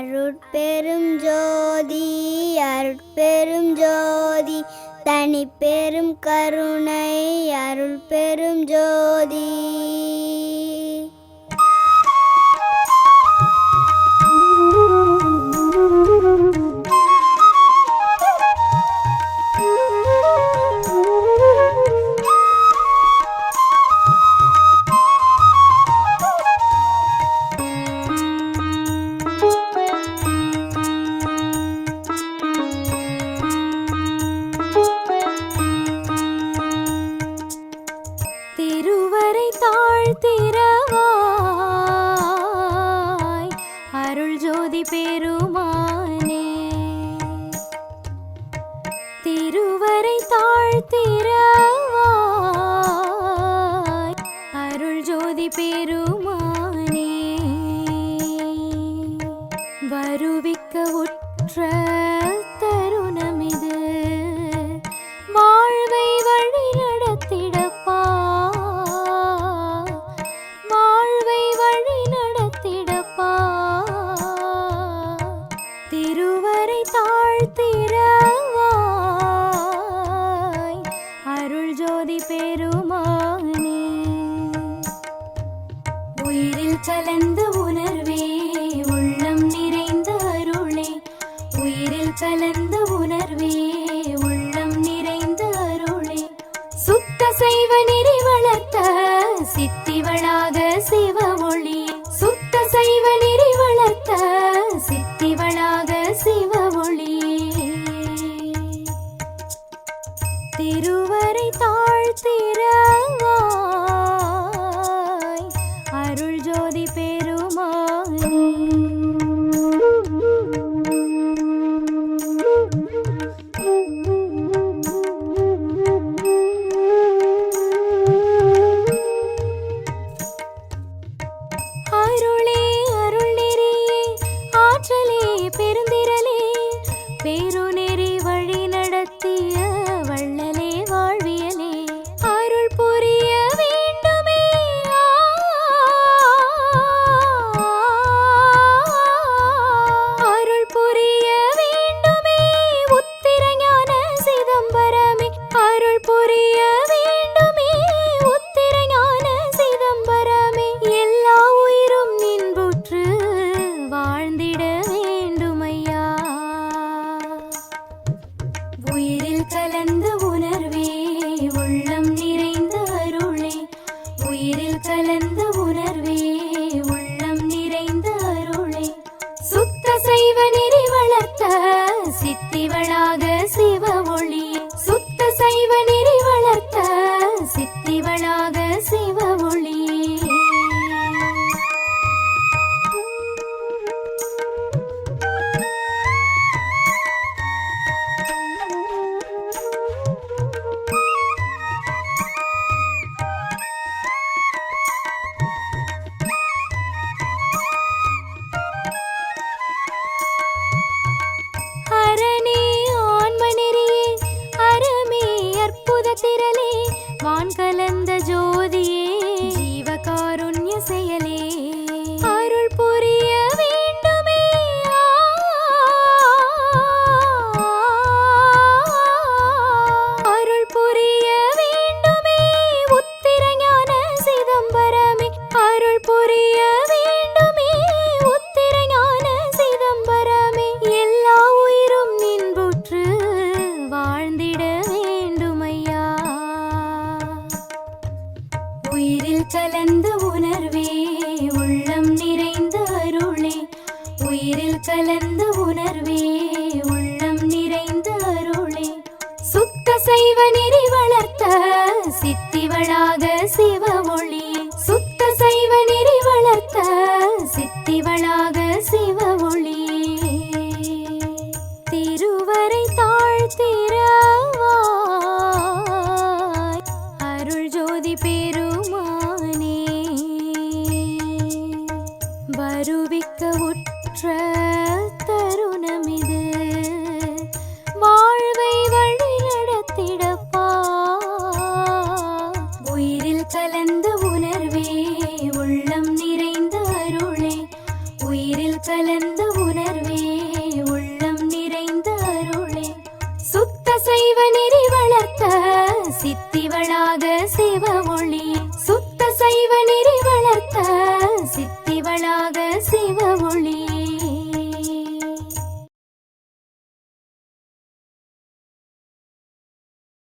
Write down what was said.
அருட்பெரும் ஜோதி அருட்பெரும் ஜோதி தனிப்பெரும் கருணை அருள்பெரும் ஜோதி. பெருமானே திருவரை தாழ்த்திரவாய் அருள் ஜோதி பெருமானே வருவிக்க உற்ற தருணமிது வாழ்வை வழி நடத்திடப்பா வாழ்வை வழி நடத்திடப்பா திருவரை தாழ்த்திரவாய் அருள் ஜோதி பெருமானே உயிரில் கலந்த உணர்வே உள்ளம் நிறைந்த அருளே உயிரில் கலந்த உணர்வே உள்ளம் நிறைந்த அருளே சுத்த சைவ நெறி வளர்த்த சித்திவளாக சிவ ஒளி சுத்த சைவ நெறி வளர்த்த சித்திவளாக சிவ ஒளி திருவரை தாழ்த்திரவாய் அருள் ஜோதி பெருமானே அருளே அருள் நெறியே ஆற்றலே பெருந்திரலே பேருநெறி வழி நடத்திய வள்ளலே வாழ்வியலே அருள் புரிய வேண்டுமே அருள் புரிய வேண்டுமே உத்திரஞான சிதம்பரமே அருள் புரிய வேண்டுமே உத்திரஞான சிதம்பரமே எல்லா உயிரும் நின்புற்று வாழ்ந்திட வேண்டுமையா உயிரில் கலந்த உணர்வே உள்ளம் நிறைந்த அருளே உயிரில் கலந்த உணர்வே உள்ளம் நிறைந்த அருளே சுத்த சைவ நெறி வளர்த்த சித்திவளாக சிவ ஒளி சுத்த சைவ நெறி வளர்த்த சித்திவளாக சிவ ஒளி அரணே ஆன்மநெறியே அறமே அற்புத திரளே வான் கலந்த ஜோதியே ஜீவகாருண்ய செயலே அருள் புரிய வேண்டுமே அருள் புரிய வேண்டுமே உத்திரஞான சிதம்பரமே அருள் புரிய வேண்டுமே உத்திரஞான சிதம்பரமே எல்லா உயிரும் நின்புற்று வாழ்ந்திட வேண்டுமையா உயிரில் கலந்த உணர்வே உள்ளம் நிறைந்த அருளே உயிரில் கலந்த உணர்வே உள்ளம் நிறைந்த அருளே சுத்த சைவ நெறி வளர்த்த சித்திவளாக சிவ ஒளி சுத்த சைவ நெறி வளர்த்த சித்திவளாக சிவ ஒளி திருவரை தாழ்த்திரவாய் அருள் ஜோதி பெருமானே வருவிக்க உற்ற தருணமிது வாழ்வை வழி நடத்திடப்பா உயிரில் கலந்த உணர்வே உள்ளம் நிறைந்த அருளே உயிர் உயிரில் கலந்த உணர்வே உள்ளம் நிறைந்த அருளே சுத்த சைவ நெறி வளர்த்த சித்திவளாக சிவ ஒளியே